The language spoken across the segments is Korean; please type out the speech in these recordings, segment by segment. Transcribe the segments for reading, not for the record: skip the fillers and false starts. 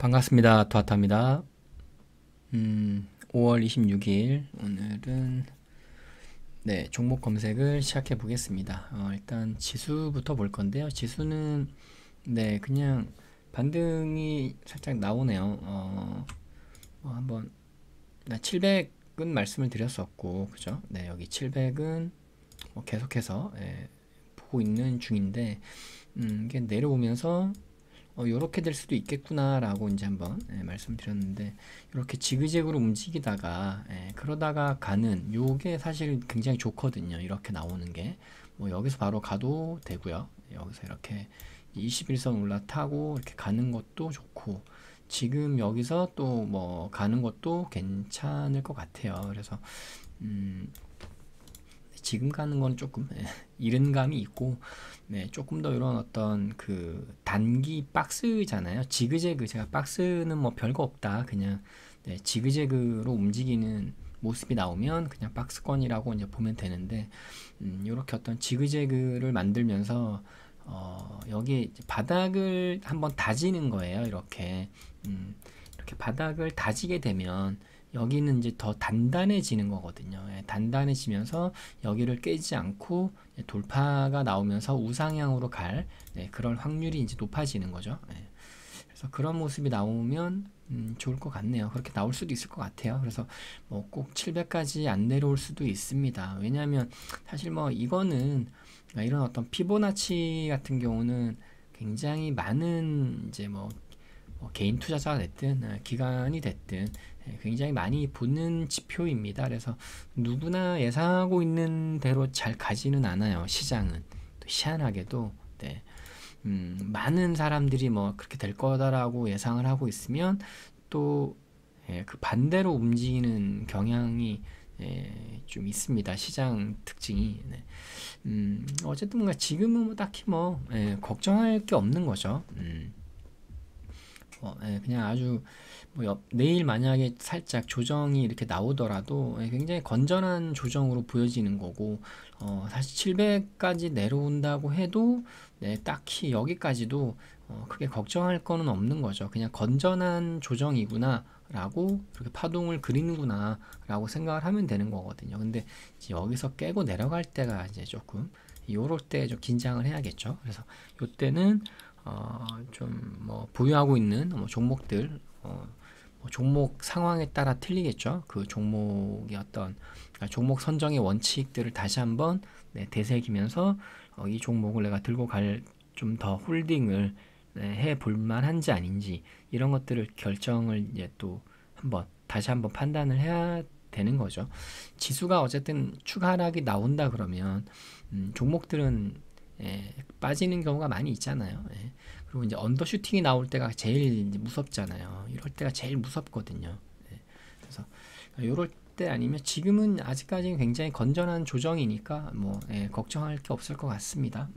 반갑습니다. 도하타입니다. 5월 26일 오늘은 종목 검색을 시작해 보겠습니다. 일단 지수부터 볼 건데요. 지수는 그냥 반등이 살짝 나오네요. 한번 700은 말씀을 드렸었고, 그죠? 여기 700은 계속해서 보고 있는 중인데, 이게 내려오면서 요렇게 될 수도 있겠구나 라고 이제 한번 말씀드렸는데, 이렇게 지그재그로 움직이다가 그러다가 가는 요게 사실 굉장히 좋거든요. 이렇게 나오는 게 뭐 여기서 바로 가도 되고요, 여기서 이렇게 21선 올라타고 이렇게 가는 것도 좋고, 지금 여기서 또 뭐 가는 것도 괜찮을 것 같아요. 그래서 지금 가는 건 조금 이른 감이 있고, 조금 더 이런 어떤 그 단기 박스잖아요. 지그재그, 제가 박스는 뭐 별거 없다, 그냥 지그재그로 움직이는 모습이 나오면 그냥 박스권이라고 이제 보면 되는데, 이렇게 어떤 지그재그를 만들면서 여기 바닥을 한번 다지는 거예요. 이렇게 바닥을 다지게 되면 여기는 이제 더 단단해지는 거거든요. 단단해지면서 여기를 깨지 않고 돌파가 나오면서 우상향으로 갈 그럴 확률이 이제 높아지는 거죠. 그래서 그런 모습이 나오면 좋을 것 같네요. 그렇게 나올 수도 있을 것 같아요. 그래서 뭐 꼭 700까지 안 내려올 수도 있습니다. 왜냐하면 사실 뭐 이거는 이런 어떤 피보나치 같은 경우는 굉장히 많은 이제 뭐 개인 투자자가 됐든 기관이 됐든 굉장히 많이 보는 지표입니다. 그래서 누구나 예상하고 있는 대로 잘 가지는 않아요. 시장은 또 희한하게도 많은 사람들이 뭐 그렇게 될 거다라고 예상을 하고 있으면 또 그 반대로 움직이는 경향이 좀 있습니다. 시장 특징이. 어쨌든 뭔가 지금은 뭐 딱히 뭐 걱정할 게 없는 거죠. 그냥 아주 뭐 내일 만약에 살짝 조정이 이렇게 나오더라도 굉장히 건전한 조정으로 보여지는 거고, 사실 700까지 내려온다고 해도 딱히 여기까지도 크게 걱정할 거는 없는 거죠. 그냥 건전한 조정이구나 라고, 그렇게 파동을 그리는구나 라고 생각을 하면 되는 거거든요. 근데 이제 여기서 깨고 내려갈 때가 이제 조금 요럴 때 좀 긴장을 해야겠죠. 그래서 요때는 좀 뭐 보유하고 있는 뭐 종목들, 뭐 종목 상황에 따라 틀리겠죠. 그 종목의 어떤 종목 선정의 원칙들을 다시 한번 되새기면서 이 종목을 내가 들고 갈 좀 더 홀딩을 해 볼 만한지 아닌지, 이런 것들을 결정을 이제 또 한번 다시 한번 판단을 해야 되는 거죠. 지수가 어쨌든 추가 하락이 나온다 그러면 종목들은 빠지는 경우가 많이 있잖아요. 그리고 이제 언더슈팅이 나올 때가 제일 이제 무섭잖아요. 이럴 때가 제일 무섭거든요. 그래서 이럴 때 아니면 지금은 아직까지는 굉장히 건전한 조정이니까 뭐 걱정할 게 없을 것 같습니다.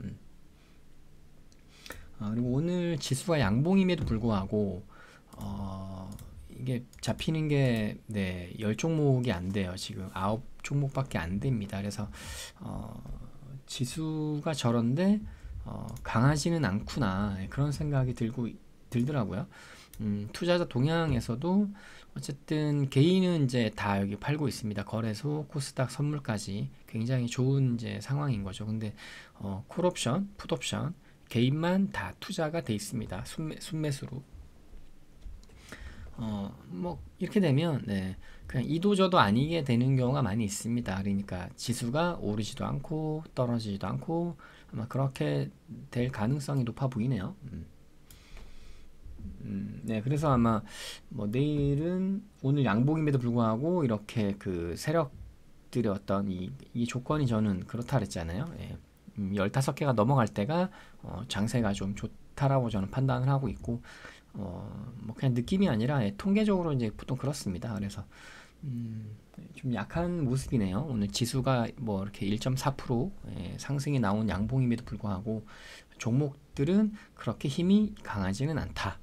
그리고 오늘 지수가 양봉임에도 불구하고 이게 잡히는 게 10종목이 안 돼요. 지금 9종목밖에 안 됩니다. 그래서 지수가 저런데 강하지는 않구나, 그런 생각이 들더라고요. 투자자 동향에서도 어쨌든 개인은 이제 다 여기 팔고 있습니다. 거래소, 코스닥, 선물까지 굉장히 좋은 이제 상황인 거죠. 근데 콜옵션, 풋옵션 개인만 다 투자가 돼 있습니다. 순매수로. 뭐 이렇게 되면 그냥 이도저도 아니게 되는 경우가 많이 있습니다. 그러니까 지수가 오르지도 않고 떨어지지도 않고 아마 그렇게 될 가능성이 높아 보이네요. 그래서 아마 뭐 내일은 오늘 양봉임에도 불구하고 이렇게 그 세력들의 어떤 이 조건이 저는 그렇다 그랬잖아요. 15개가 넘어갈 때가 장세가 좀 좋다라고 저는 판단을 하고 있고, 뭐 그냥 느낌이 아니라 통계적으로 이제 보통 그렇습니다. 그래서 좀 약한 모습이네요. 오늘 지수가 뭐 이렇게 1.4% 상승이 나온 양봉임에도 불구하고 종목들은 그렇게 힘이 강하지는 않다.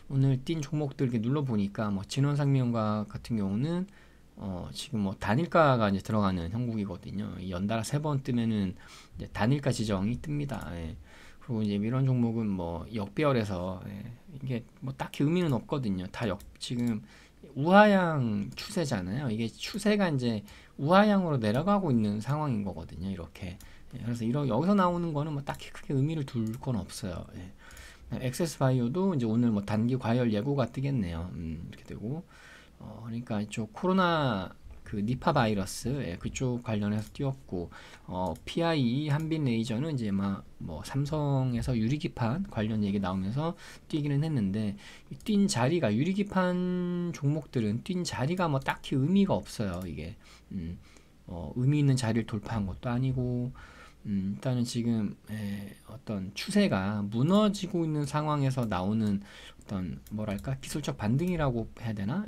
오늘 뛴 종목들 이렇게 눌러보니까 뭐 진원생명과 같은 경우는 지금 뭐 단일가가 이제 들어가는 형국이거든요. 연달아 3번 뜨면은 이제 단일가 지정이 뜹니다. 그리고 이제 이런 종목은 뭐 역배열에서 이게 뭐 딱히 의미는 없거든요. 다 지금 우하향 추세잖아요. 이게 추세가 이제 우하향으로 내려가고 있는 상황인 거거든요. 이렇게. 그래서 여기서 나오는 거는 뭐 딱히 크게 의미를 둘 건 없어요. 엑세스 바이오도 이제 오늘 뭐 단기 과열 예고가 뜨겠네요. 이렇게 되고, 그러니까 이쪽 코로나 그 니파 바이러스 그쪽 관련해서 뛰었고, PIE 한빛 레이저는 이제 막 뭐 삼성에서 유리기판 관련 얘기 나오면서 뛰기는 했는데, 뛴 자리가 유리기판 종목들은 뛴 자리가 뭐 딱히 의미가 없어요. 이게 의미 있는 자리를 돌파한 것도 아니고, 일단은 지금 어떤 추세가 무너지고 있는 상황에서 나오는 어떤 뭐랄까 기술적 반등이라고 해야 되나?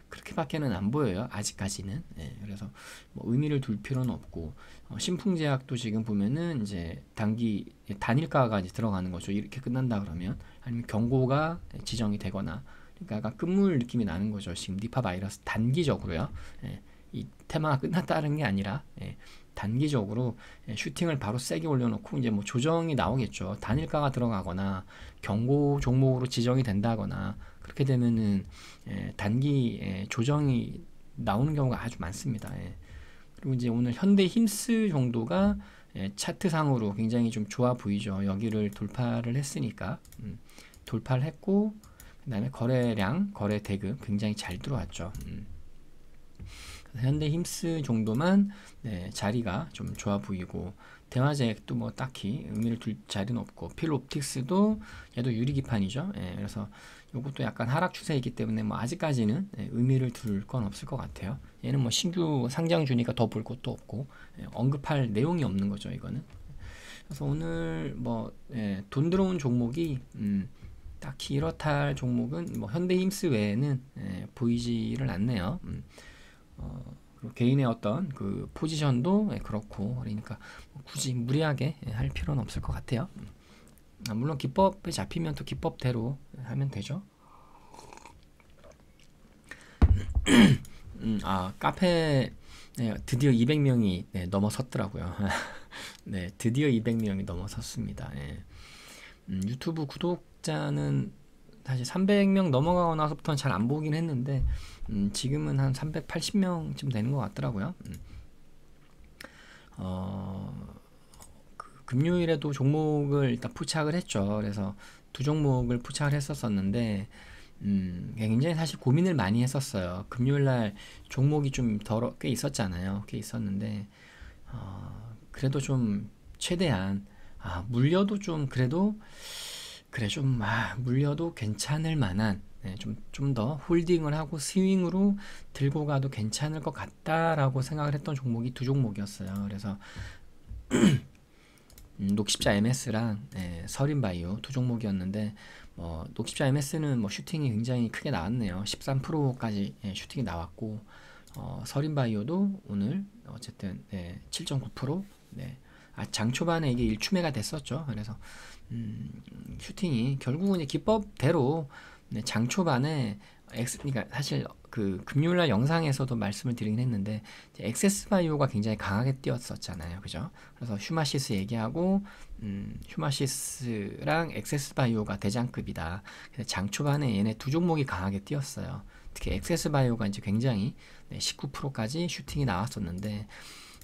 그렇게밖에는 안 보여요. 아직까지는. 그래서 뭐 의미를 둘 필요는 없고, 신풍제약도 지금 보면은 이제 단일가가 이제 들어가는 거죠. 이렇게 끝난다 그러면, 아니면 경고가 지정이 되거나, 그러니까 약간 끝물 느낌이 나는 거죠. 지금 니파 바이러스 단기적으로요. 이 테마가 끝났다는 게 아니라 단기적으로 슈팅을 바로 세게 올려놓고 이제 뭐 조정이 나오겠죠. 단일가가 들어가거나 경고 종목으로 지정이 된다거나 그렇게 되면은 단기 조정이 나오는 경우가 아주 많습니다. 그리고 이제 오늘 현대 힘스 정도가 차트상으로 굉장히 좀 좋아 보이죠. 여기를 돌파를 했으니까 돌파를 했고, 그다음에 거래 대금 굉장히 잘 들어왔죠. 현대 힘스 정도만 자리가 좀 좋아 보이고, 대화제약도 뭐 딱히 의미를 둘 자리는 없고, 필옵틱스도 얘도 유리기판이죠. 그래서 이것도 약간 하락 추세이기 때문에 뭐 아직까지는 의미를 둘 건 없을 것 같아요. 얘는 뭐 신규 상장주니까 더 볼 것도 없고, 언급할 내용이 없는 거죠, 이거는. 그래서 오늘 뭐 돈 들어온 종목이 딱히 이렇다 할 종목은 뭐 현대힘스 외에는 보이지를 않네요. 그리고 개인의 어떤 그 포지션도 그렇고, 그러니까 굳이 무리하게 할 필요는 없을 것 같아요. 물론 기법에 잡히면 또 기법대로 하면 되죠. 카페 드디어 200명이 넘어섰더라고요. 네, 드디어 200명이 넘어섰습니다. 유튜브 구독자는 사실 300명 넘어가고 나서부터는 잘 안 보긴 했는데, 지금은 한 380명쯤 되는 것 같더라고요. 금요일에도 종목을 일단 포착을 했죠. 그래서 두 종목을 포착을 했었었는데, 굉장히 사실 고민을 많이 했었어요. 금요일날 종목이 좀 꽤 있었잖아요. 꽤 있었는데, 그래도 좀 최대한 물려도 좀 그래도 물려도 괜찮을 만한, 좀 더 홀딩을 하고 스윙으로 들고 가도 괜찮을 것 같다라고 생각을 했던 종목이 두 종목이었어요. 그래서 녹십자 MS랑 서린바이오 두 종목이었는데, 녹십자 MS는 뭐 슈팅이 굉장히 크게 나왔네요. 13%까지 슈팅이 나왔고, 서린바이오도 오늘 어쨌든 7.9%, 장 초반에 이게 일추매가 됐었죠. 그래서 슈팅이 결국은 이제 기법대로 장 초반에 그러니까 사실 그 금요일날 영상에서도 말씀을 드리긴 했는데, 엑세스 바이오가 굉장히 강하게 뛰었었잖아요. 그죠? 그래서 휴마시스 얘기하고, 휴마시스랑 엑세스 바이오가 대장급이다. 그래서 장 초반에 얘네 두 종목이 강하게 뛰었어요. 특히 엑세스 바이오가 이제 굉장히 19%까지 슈팅이 나왔었는데,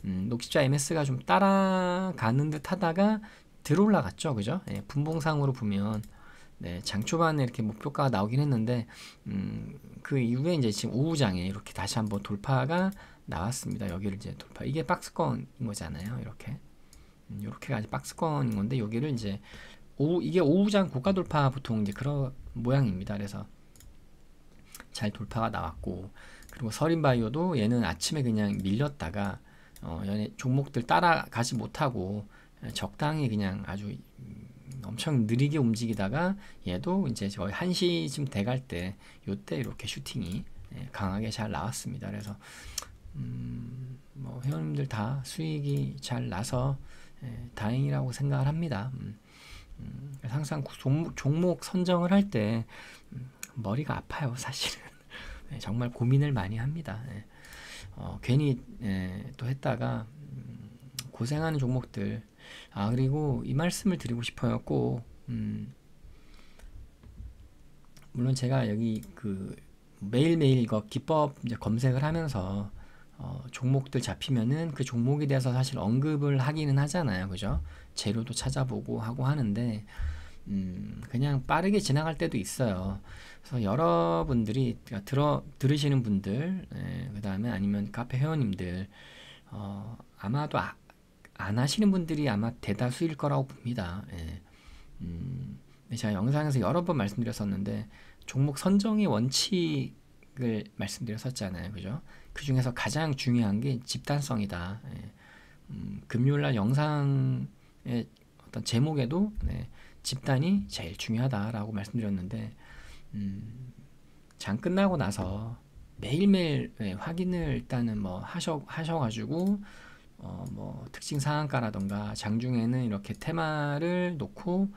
녹십자 MS가 좀 따라가는 듯 하다가 들어올라갔죠. 그죠? 분봉상으로 보면 장 초반에 이렇게 목표가가 나오긴 했는데, 그 이후에 이제 지금 오후장에 이렇게 다시 한번 돌파가 나왔습니다. 여기를 이제 돌파. 이게 박스권인 거잖아요. 이렇게가 이제 박스권인 건데, 여기를 이제 이게 오후장 고가 돌파 보통 이제 그런 모양입니다. 그래서 잘 돌파가 나왔고, 그리고 서린바이오도 얘는 아침에 그냥 밀렸다가 얘네 종목들 따라가지 못하고 적당히 그냥 아주 엄청 느리게 움직이다가, 얘도 이제 거의 1시쯤 돼갈 때 요때 이렇게 슈팅이 강하게 잘 나왔습니다. 그래서 뭐 회원님들 다 수익이 잘 나서 다행이라고 생각을 합니다. 항상 종목 선정을 할 때 머리가 아파요, 사실은. 정말 고민을 많이 합니다. 괜히 또 했다가 고생하는 종목들, 그리고 이 말씀을 드리고 싶어요. 꼭 물론 제가 여기 그 매일매일 이거 기법 이제 검색을 하면서 종목들 잡히면은 그 종목에 대해서 사실 언급을 하기는 하잖아요. 그죠? 재료도 찾아보고 하고 하는데 그냥 빠르게 지나갈 때도 있어요. 그래서 여러분들이 들으시는 분들, 그 다음에 아니면 카페 회원님들, 아마도 안 하시는 분들이 아마 대다수일 거라고 봅니다. 예. 제가 영상에서 여러 번 말씀드렸었는데, 종목 선정의 원칙을 말씀드렸었잖아요. 그죠? 그 중에서 가장 중요한 게 집단성이다. 예. 금요일날 영상의 어떤 제목에도 집단이 제일 중요하다라고 말씀드렸는데 장 끝나고 나서 매일매일 확인을 일단은 뭐 하셔가지고 뭐 특징 상한가라던가 장중에는 이렇게 테마를 놓고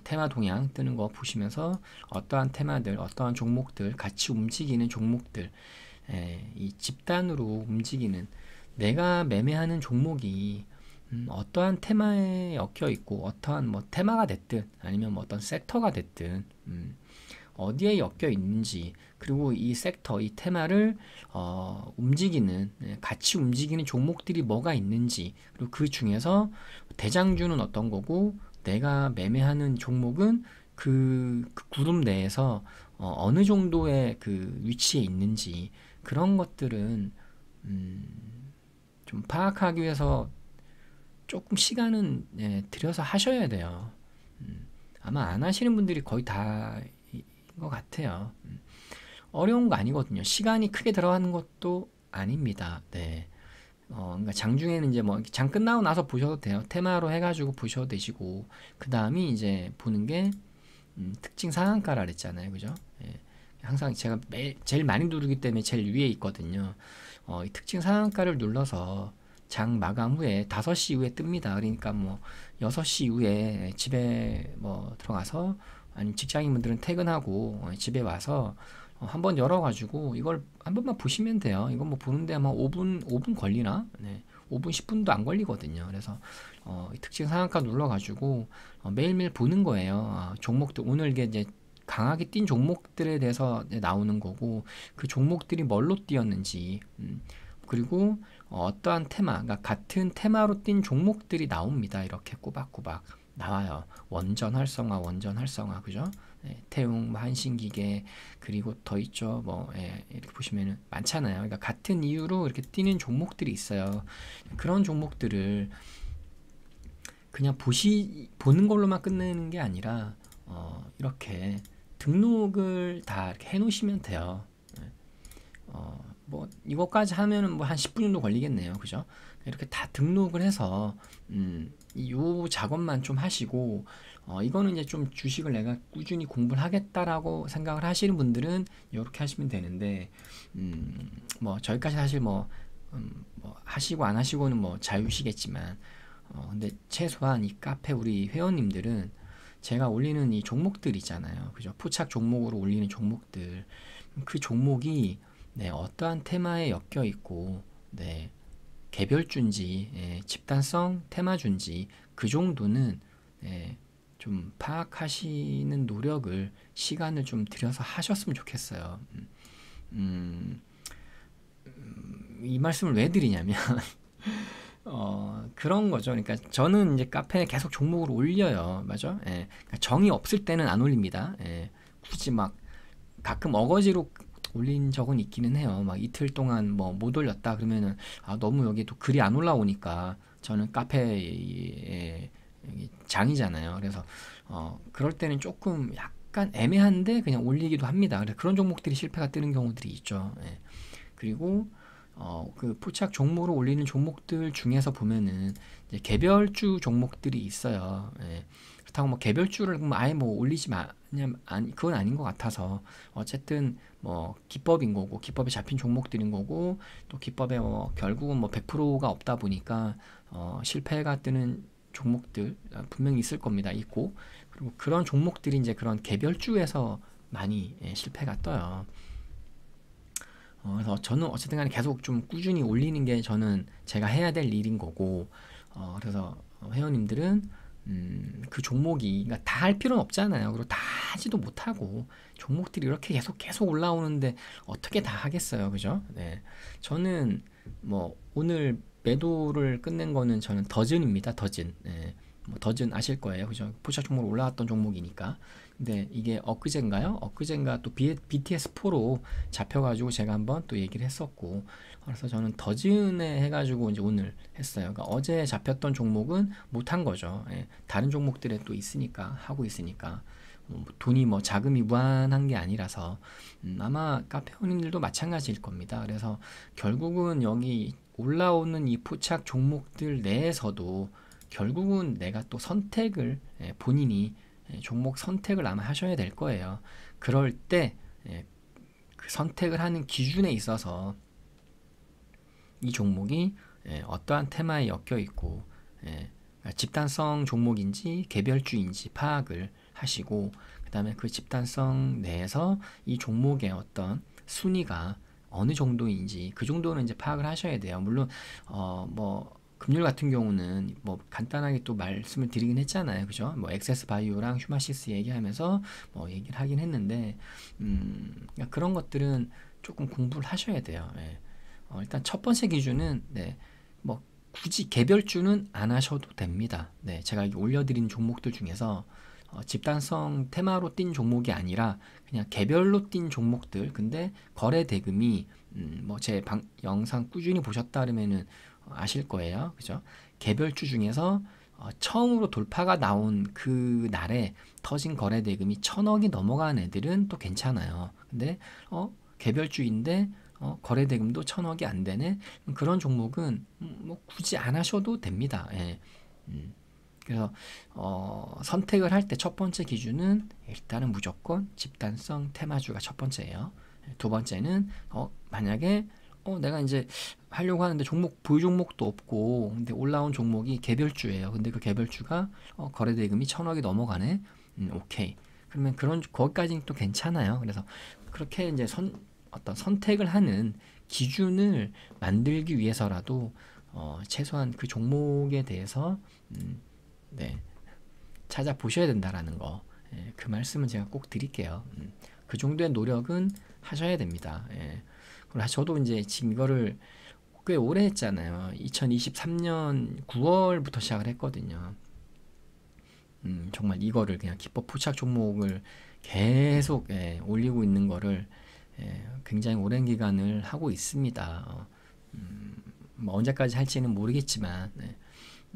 테마 동향 뜨는 거 보시면서 어떠한 테마들, 어떠한 종목들, 같이 움직이는 종목들, 이 집단으로 움직이는 내가 매매하는 종목이 어떠한 테마에 엮여 있고 어떠한 뭐 테마가 됐든 아니면 뭐 어떤 섹터가 됐든 어디에 엮여 있는지 그리고 이 섹터, 이 테마를 움직이는 같이 움직이는 종목들이 뭐가 있는지 그리고 그 중에서 대장주는 어떤 거고 내가 매매하는 종목은 그 그룹 내에서 어느 정도의 그 위치에 있는지 그런 것들은 좀 파악하기 위해서 조금 시간은 들여서 하셔야 돼요. 아마 안 하시는 분들이 거의 다인 것 같아요. 어려운 거 아니거든요. 시간이 크게 들어가는 것도 아닙니다. 네. 그러니까 장중에는 이제 뭐 장 끝나고 나서 보셔도 돼요. 테마로 해가지고 보셔도 되시고 그 다음이 이제 보는 게 특징 상한가라 그랬잖아요. 그죠? 예. 항상 제가 제일 많이 누르기 때문에 제일 위에 있거든요. 이 특징 상한가를 눌러서 장 마감 후에 5시 이후에 뜹니다. 그러니까 뭐 6시 이후에 집에 뭐 들어가서 아니면 직장인분들은 퇴근하고 집에 와서 한번 열어가지고 이걸 한 번만 보시면 돼요. 이건 뭐 보는데 아마 5분 걸리나? 네. 5분, 10분도 안 걸리거든요. 그래서 이 특징 상한가 눌러가지고 매일매일 보는 거예요. 종목들 오늘 이제 강하게 뛴 종목들에 대해서 나오는 거고 그 종목들이 뭘로 뛰었는지 그리고 어떠한 테마, 그러니까 같은 테마로 뛴 종목들이 나옵니다. 이렇게 꼬박꼬박 나와요. 원전 활성화, 그죠? 태웅, 한신기계, 그리고 더 있죠. 뭐, 이렇게 보시면은 많잖아요. 그러니까 같은 이유로 이렇게 뛰는 종목들이 있어요. 그런 종목들을 그냥 보는 걸로만 끝내는 게 아니라, 이렇게 등록을 다 이렇게 해 놓으시면 돼요. 뭐 이것까지 하면은 뭐 한 10분 정도 걸리겠네요. 그죠? 이렇게 다 등록을 해서 요 작업만 좀 하시고 이거는 이제 좀 주식을 내가 꾸준히 공부를 하겠다라고 생각을 하시는 분들은 이렇게 하시면 되는데 뭐 저희까지 사실 뭐 하시고 안 하시고는 뭐 자유시겠지만 근데 최소한 이 카페 우리 회원님들은 제가 올리는 이 종목들 있잖아요. 그죠? 포착 종목으로 올리는 종목들 그 종목이 어떠한 테마에 엮여 있고, 개별주인지, 집단성 테마주인지, 그 정도는, 좀 파악하시는 노력을, 시간을 좀 들여서 하셨으면 좋겠어요. 이 말씀을 왜 드리냐면, 그런 거죠. 그러니까 저는 이제 카페에 계속 종목을 올려요. 맞아? 그러니까 정이 없을 때는 안 올립니다. 굳이 막 가끔 어거지로 올린 적은 있기는 해요. 막 이틀 동안 뭐 못 올렸다 그러면은 너무 여기 또 글이 안 올라오니까 저는 카페의 장이잖아요. 그래서 그럴 때는 조금 약간 애매한데 그냥 올리기도 합니다. 그래서 그런 종목들이 실패가 뜨는 경우들이 있죠. 그리고 그 포착 종목으로 올리는 종목들 중에서 보면은 이제 개별주 종목들이 있어요. 그렇다고 뭐 개별주를 아예 뭐 올리지 그건 아닌 것 같아서 어쨌든 뭐 기법인 거고 기법에 잡힌 종목들인 거고 또 기법에 결국은 뭐 100%가 없다 보니까 실패가 뜨는 종목들 분명히 있을 겁니다. 있고 그리고 그런 종목들이 이제 그런 개별주에서 많이 실패가 떠요. 그래서 저는 어쨌든 간에 계속 좀 꾸준히 올리는 게 저는 제가 해야 될 일인 거고 그래서 회원님들은 그 종목이 그러니까 다 할 필요는 없잖아요. 그리고 다 하지도 못하고 종목들이 이렇게 계속 올라오는데 어떻게 다 하겠어요, 그죠? 네, 저는 뭐 오늘 매도를 끝낸 거는 저는 더즌입니다. 더즌. 네, 뭐 더즌 아실 거예요, 그죠? 포착 종목 올라왔던 종목이니까. 근데 이게 엊그젠가요? 엊그젠가 또 BTS4로 잡혀가지고 제가 한번 또 얘기를 했었고, 그래서 저는 더즌에 해가지고 이제 오늘 했어요. 그러니까 어제 잡혔던 종목은 못한 거죠. 예, 다른 종목들에 또 있으니까, 하고 있으니까. 돈이 뭐 자금이 무한한 게 아니라서 아마 카페원님들도 마찬가지일 겁니다. 그래서 결국은 여기 올라오는 이 포착 종목들 내에서도 결국은 내가 또 선택을 본인이 종목 선택을 아마 하셔야 될 거예요. 그럴 때 그 선택을 하는 기준에 있어서 이 종목이 어떠한 테마에 엮여 있고 집단성 종목인지 개별주인지 파악을 하시고, 그 다음에 그 집단성 내에서 이 종목의 어떤 순위가 어느 정도인지 그 정도는 이제 파악을 하셔야 돼요. 물론 뭐 금융 같은 경우는 뭐 간단하게 또 말씀을 드리긴 했잖아요, 그죠? 뭐 엑세스 바이오랑 휴마시스 얘기하면서 뭐 얘기를 하긴 했는데 그러니까 그런 것들은 조금 공부를 하셔야 돼요. 예. 일단 첫 번째 기준은 뭐 굳이 개별주는 안 하셔도 됩니다. 네, 제가 올려드린 종목들 중에서 집단성 테마로 뛴 종목이 아니라 그냥 개별로 뛴 종목들, 근데 거래 대금이 뭐 제 영상 꾸준히 보셨다 그러면은 아실 거예요, 그죠? 개별주 중에서 처음으로 돌파가 나온 그 날에 터진 거래 대금이 1,000억이 넘어간 애들은 또 괜찮아요. 근데 개별주인데 거래 대금도 1,000억이 안 되네. 그런 종목은 뭐 굳이 안 하셔도 됩니다. 예. 그래서 선택을 할 때 첫 번째 기준은 일단은 무조건 집단성 테마주가 첫 번째예요. 두 번째는 만약에 내가 이제 하려고 하는데 보유 종목도 없고 근데 올라온 종목이 개별주예요. 근데 그 개별주가 거래 대금이 1,000억이 넘어가네. 오케이. 그러면 거기까지는 또 괜찮아요. 그래서 그렇게 이제 어떤 선택을 하는 기준을 만들기 위해서라도 최소한 그 종목에 대해서 찾아보셔야 된다라는 거, 그 말씀은 제가 꼭 드릴게요. 그 정도의 노력은 하셔야 됩니다. 그리고 저도 이제 지금 이거를 꽤 오래 했잖아요. 2023년 9월부터 시작을 했거든요. 정말 이거를 그냥 기법 포착 종목을 계속 올리고 있는 거를 굉장히 오랜 기간을 하고 있습니다. 뭐 언제까지 할지는 모르겠지만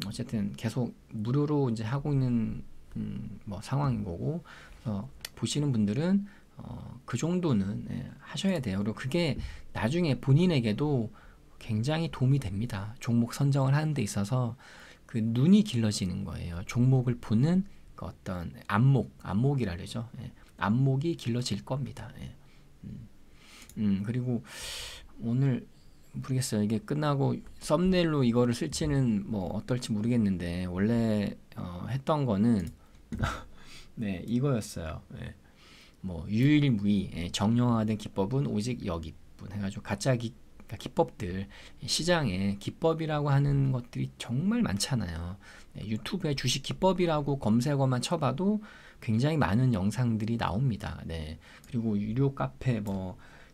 어쨌든 계속 무료로 이제 하고 있는 뭐 상황인 거고, 보시는 분들은 그 정도는 하셔야 돼요. 그리고 그게 나중에 본인에게도 굉장히 도움이 됩니다. 종목 선정을 하는 데 있어서 그 눈이 길러지는 거예요. 종목을 보는 그 어떤 안목이라 그러죠. 안목이 길러질 겁니다. 그리고 오늘 모르겠어요. 이게 끝나고 썸네일로 이거를 쓸지는 뭐 어떨지 모르겠는데, 원래 했던 거는 이거였어요. 뭐 유일무이 정형화된 기법은 오직 여기뿐 해가지고 그러니까 기법들, 시장에 기법이라고 하는 것들이 정말 많잖아요. 유튜브에 주식 기법이라고 검색어만 쳐봐도 굉장히 많은 영상들이 나옵니다. 그리고 유료 카페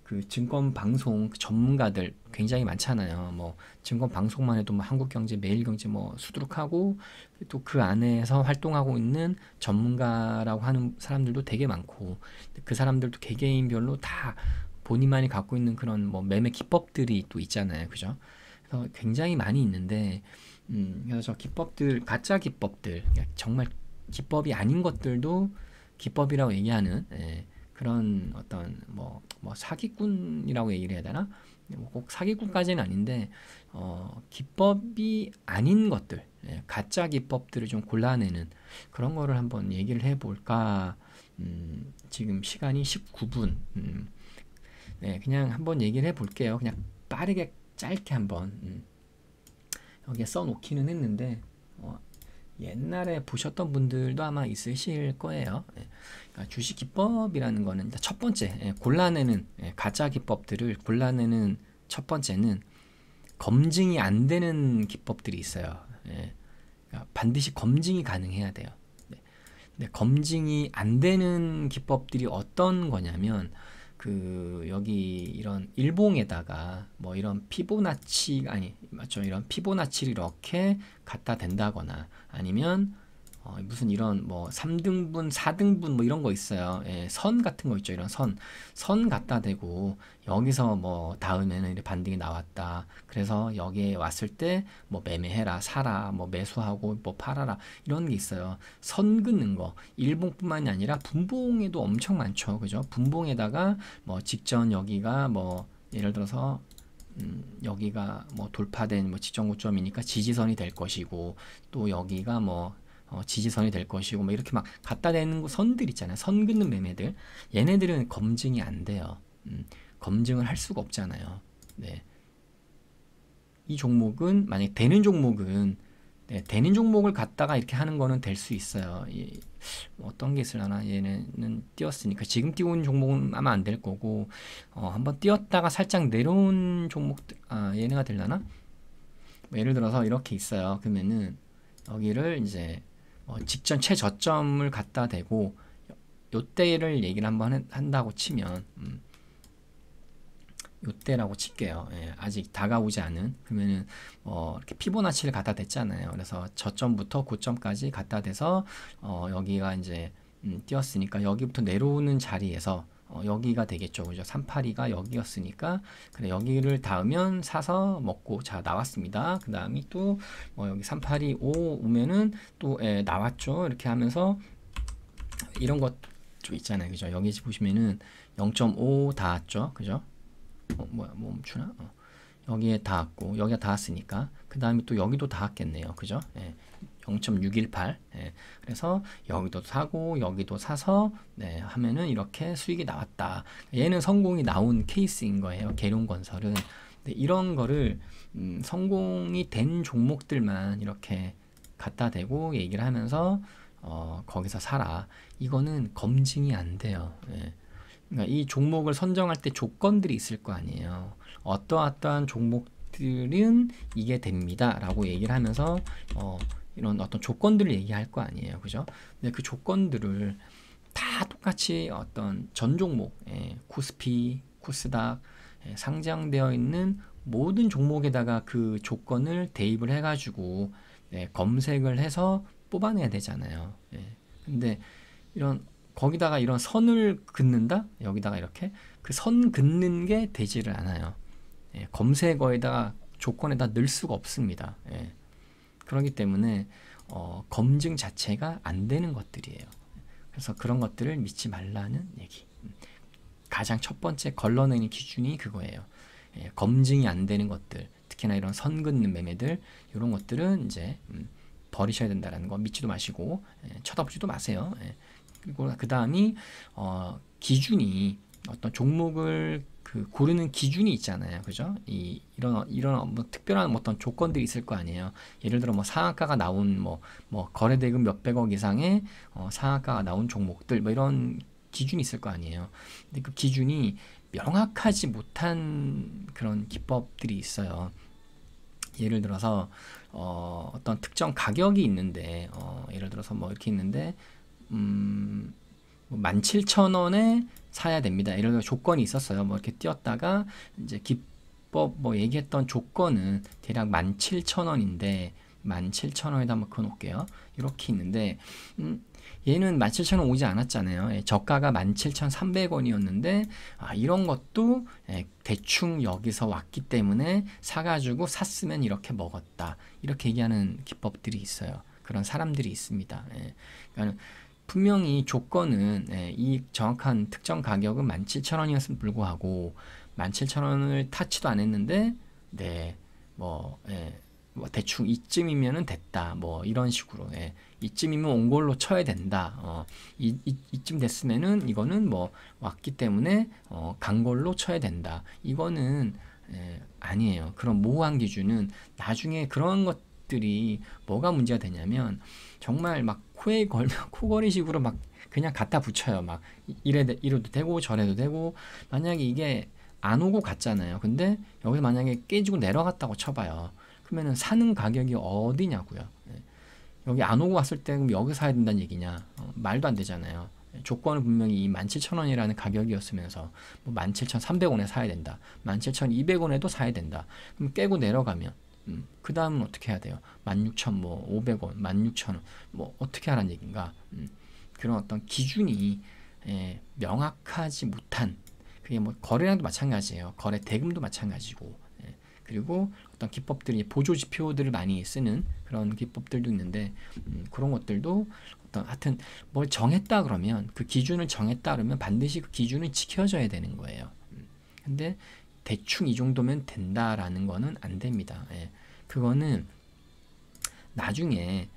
그 증권 방송 전문가들 굉장히 많잖아요. 뭐 증권 방송만 해도 뭐 한국경제, 매일경제 뭐 수두룩하고, 또 그 안에서 활동하고 있는 전문가라고 하는 사람들도 되게 많고, 그 사람들도 개개인별로 다 본인만이 갖고 있는 그런 뭐 매매 기법들이 또 있잖아요, 그죠? 그래서 굉장히 많이 있는데, 그래서 저 기법들, 가짜 기법들, 정말 기법이 아닌 것들도 기법이라고 얘기하는 그런 어떤 뭐 사기꾼이라고 얘기를 해야 되나? 꼭 사기꾼까지는 아닌데 기법이 아닌 것들, 가짜 기법들을 좀 골라내는 그런 거를 한번 얘기를 해볼까. 지금 시간이 19분. 그냥 한번 얘기를 해볼게요. 그냥 빠르게 짧게 한번 여기에 써놓기는 했는데 옛날에 보셨던 분들도 아마 있으실 거예요. 그러니까 주식 기법이라는 거는 첫 번째, 골라내는 가짜 기법들을 골라내는 첫 번째는 검증이 안 되는 기법들이 있어요. 그러니까 반드시 검증이 가능해야 돼요. 네. 근데 검증이 안 되는 기법들이 어떤 거냐면 그 여기 이런 일봉에다가 뭐 이런 피보나치 아니 맞죠? 이런 피보나치를 이렇게 갖다 댄다거나 아니면 무슨 이런 뭐 3등분, 4등분 뭐 이런 거 있어요. 예, 선 같은 거 있죠. 이런 선 갖다 대고 여기서 뭐 다음에는 이렇게 반등이 나왔다. 그래서 여기에 왔을 때 뭐 매매해라, 사라, 뭐 매수하고 뭐 팔아라 이런 게 있어요. 선 긋는 거 일봉뿐만이 아니라 분봉에도 엄청 많죠. 그죠? 분봉에다가 뭐 직전 여기가 뭐 예를 들어서 여기가 뭐 돌파된 뭐 직전 고점이니까 지지선이 될 것이고 또 여기가 뭐 지지선이 될 것이고 뭐 이렇게 막 갖다 대는 선들 있잖아요. 선 긋는 매매들. 얘네들은 검증이 안 돼요. 검증을 할 수가 없잖아요. 네. 이 종목은 만약에 되는 종목은 네, 되는 종목을 갖다가 이렇게 하는 거는 될 수 있어요. 어떤 게 있으려나 얘네는 띄었으니까 지금 띄운 종목은 아마 안 될 거고 한번 띄었다가 살짝 내려온 종목들 얘네가 되려나? 뭐 예를 들어서 이렇게 있어요. 그러면은 여기를 이제 직전 최저점을 갖다 대고 요때를 얘기를 한번 한다고 치면 요때라고 칠게요. 예, 아직 다가오지 않은 그러면은 이렇게 피보나치를 갖다 댔잖아요. 그래서 저점부터 고점까지 갖다 대서 여기가 이제 띄었으니까 여기부터 내려오는 자리에서 여기가 되겠죠. 그죠? 382가 여기였으니까 그래 여기를 닿으면 사서 먹고 자 나왔습니다. 그 다음에 또 여기 3825 오면은 또 나왔죠. 이렇게 하면서 이런 것 좀 있잖아요. 그죠? 여기 보시면은 0.5 닿았죠. 그죠? 뭐야 뭐 멈추나? 여기에 닿았고 여기가 닿았으니까 그 다음에 또 여기도 닿았겠네요. 그죠? 0.618 그래서 여기도 사고 여기도 사서 하면은 이렇게 수익이 나왔다. 얘는 성공이 나온 케이스인 거예요. 계룡건설은. 이런 거를 성공이 된 종목들만 이렇게 갖다 대고 얘기를 하면서 거기서 사라. 이거는 검증이 안 돼요. 그러니까 이 종목을 선정할 때 조건들이 있을 거 아니에요. 어떠한 종목들은 이게 됩니다. 라고 얘기를 하면서 이런 어떤 조건들을 얘기할 거 아니에요. 그죠? 근데 그 조건들을 다 똑같이 어떤 전 종목, 코스피, 코스닥, 상장되어 있는 모든 종목에다가 그 조건을 대입을 해가지고 검색을 해서 뽑아내야 되잖아요. 근데 이런 거기다가 이런 선을 긋는다? 여기다가 이렇게 그 선 긋는 게 되지를 않아요. 검색어에다가 조건에다 넣을 수가 없습니다. 그렇기 때문에 검증 자체가 안 되는 것들이에요. 그래서 그런 것들을 믿지 말라는 얘기. 가장 첫 번째 걸러내는 기준이 그거예요. 검증이 안 되는 것들, 특히나 이런 선 긋는 매매들 이런 것들은 이제 버리셔야 된다는 거 믿지도 마시고 쳐다보지도 마세요. 그리고 그 다음이 기준이 어떤 종목을 고르는 기준이 있잖아요. 그죠? 이런 뭐 특별한 어떤 조건들이 있을 거 아니에요. 예를 들어 뭐 상한가가 나온 뭐 거래대금 몇백억 이상의 상한가가 나온 종목들 뭐 이런 기준이 있을 거 아니에요. 근데 그 기준이 명확하지 못한 그런 기법들이 있어요. 예를 들어서 어떤 특정 가격이 있는데 예를 들어서 뭐 이렇게 있는데 17,000원에 사야 됩니다. 이런 조건이 있었어요. 뭐 이렇게 띄었다가 이제 기법 뭐 얘기했던 조건은 대략 17,000원인데 17,000원에다 한번 그어 놓을게요. 이렇게 있는데 얘는 17,000원 오지 않았잖아요. 저가가 17,300원이었는데 이런 것도 대충 여기서 왔기 때문에 사가지고 샀으면 이렇게 먹었다. 이렇게 얘기하는 기법들이 있어요. 그런 사람들이 있습니다. 그러니까 분명히 조건은 이 정확한 특정 가격은 17,000원이었음에도 불구하고 17,000원을 타치도 안 했는데 뭐 대충 이쯤이면은 됐다. 뭐 이런 식으로 이쯤이면 온 걸로 쳐야 된다. 이쯤 됐으면은 이거는 뭐 왔기 때문에 간 걸로 쳐야 된다. 이거는 아니에요. 그런 모호한 기준은 나중에 그런 것들이 뭐가 문제가 되냐면 정말 막 코에 걸면 코걸이식으로 막 그냥 갖다 붙여요. 막 이래도 되고 저래도 되고 만약에 이게 안 오고 갔잖아요. 근데 여기서 만약에 깨지고 내려갔다고 쳐봐요. 그러면은 사는 가격이 어디냐고요. 여기 안 오고 왔을 때 그럼 여기 사야 된다는 얘기냐? 말도 안 되잖아요. 조건은 분명히 이 17,000원이라는 가격이었으면서 뭐 17,300원에 사야 된다. 17,200원에도 사야 된다. 그럼 깨고 내려가면 그 다음은 어떻게 해야 돼요? 16,500원, 16,000원 뭐 어떻게 하라는 얘기인가? 그런 어떤 기준이 명확하지 못한, 그게 뭐 거래량도 마찬가지예요. 거래 대금도 마찬가지고, 그리고 어떤 기법들이 보조 지표들을 많이 쓰는 그런 기법들도 있는데, 그런 것들도 어떤 하여튼 뭘 정했다 그러면, 그 기준을 정했다 그러면 반드시 그 기준은 지켜져야 되는 거예요. 근데 대충 이 정도면 된다라는 거는 안 됩니다. 그거는 나중에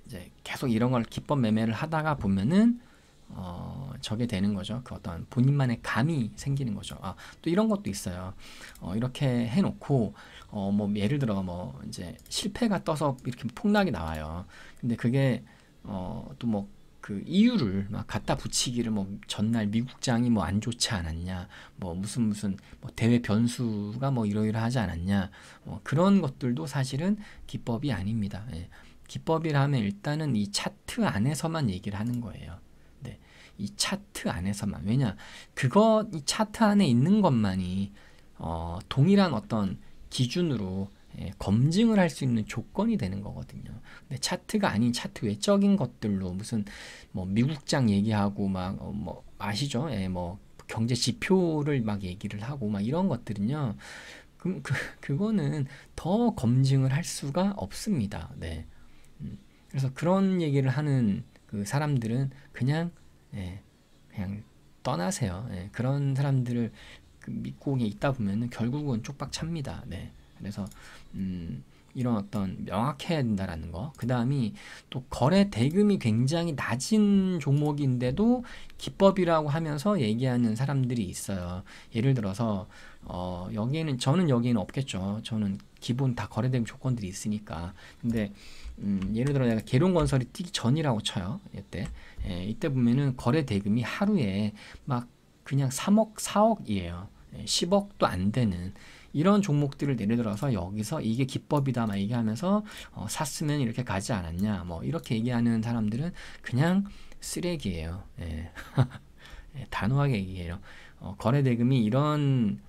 이제 계속 이런 걸 기법 매매를 하다가 보면은 저게 되는 거죠. 그 어떤 본인만의 감이 생기는 거죠. 또 이런 것도 있어요. 이렇게 해놓고 뭐 예를 들어 뭐 이제 실패가 떠서 이렇게 폭락이 나와요. 근데 그게 또 뭐 그 이유를 막 갖다 붙이기를, 뭐 전날 미국장이 뭐 안 좋지 않았냐, 뭐 무슨 뭐 대외 변수가 뭐 이러이러하지 않았냐, 그런 것들도 사실은 기법이 아닙니다. 기법이라면 일단은 이 차트 안에서만 얘기를 하는 거예요. 네, 이 차트 안에서만. 왜냐, 이 차트 안에 있는 것만이 동일한 어떤 기준으로 검증을 할 수 있는 조건이 되는 거거든요. 근데 차트가 아닌 차트 외적인 것들로 무슨 뭐 미국장 얘기하고 막 뭐 아시죠? 뭐 경제 지표를 막 얘기를 하고 막 이런 것들은요. 그럼 그거는 더 검증을 할 수가 없습니다. 네. 그래서 그런 얘기를 하는 그 사람들은 그냥 그냥 떠나세요. 그런 사람들을 믿고 있다 보면은 결국은 쪽박 찹니다. 네. 그래서 이런 어떤 명확해야 된다라는 거. 그 다음이 또 거래 대금이 굉장히 낮은 종목인데도 기법이라고 하면서 얘기하는 사람들이 있어요. 예를 들어서 저는 여기에는 없겠죠. 저는 기본 다 거래 대금 조건들이 있으니까. 근데 예를 들어 내가 계룡건설이 뛰기 전이라고 쳐요. 이때 보면은 거래 대금이 하루에 막 그냥 3억, 4억이에요. 10억도 안 되는 이런 종목들을 예를 들어서 여기서 이게 기법이다 막 얘기하면서 샀으면 이렇게 가지 않았냐 뭐 이렇게 얘기하는 사람들은 그냥 쓰레기예요. 단호하게 얘기해요. 거래 대금이 이런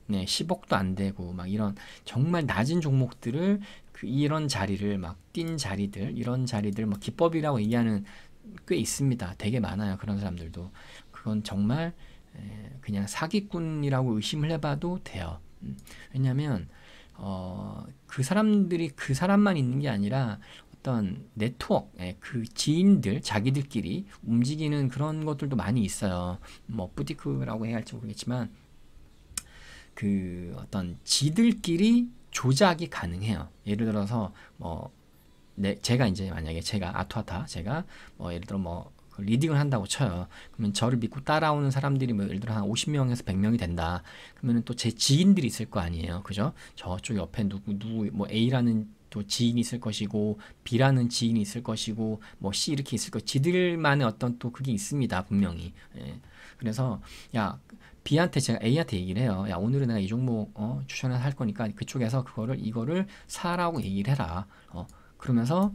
10억도 안 되고 막 이런 정말 낮은 종목들을 이런 자리를 막 뛴 자리들, 이런 자리들 뭐 기법이라고 얘기하는 꽤 있습니다. 되게 많아요. 그런 사람들도. 그건 정말 그냥 사기꾼이라고 의심을 해봐도 돼요. 왜냐면 그 사람들이 그 사람만 있는 게 아니라 어떤 네트워크, 그 지인들 자기들끼리 움직이는 그런 것들도 많이 있어요. 뭐 부티크라고 해야 할지 모르겠지만 그 어떤 지들끼리 조작이 가능해요. 예를 들어서 뭐 제가 이제 만약에 제가 아토아타 제가 뭐 예를 들어 뭐 리딩을 한다고 쳐요. 그러면 저를 믿고 따라오는 사람들이 뭐 예를 들어 한 50명에서 100명이 된다. 그러면 또 제 지인들이 있을 거 아니에요. 그죠? 저쪽 옆에 누구 뭐 A라는 또 지인이 있을 것이고 B라는 지인이 있을 것이고 뭐 C 이렇게 있을 것. 지들만의 어떤 또 그게 있습니다. 분명히. 그래서 야 B한테 제가 A한테 얘기를 해요. 야 오늘은 내가 이 종목 추천을 할 거니까 그쪽에서 이거를 사라고 얘기를 해라. 그러면서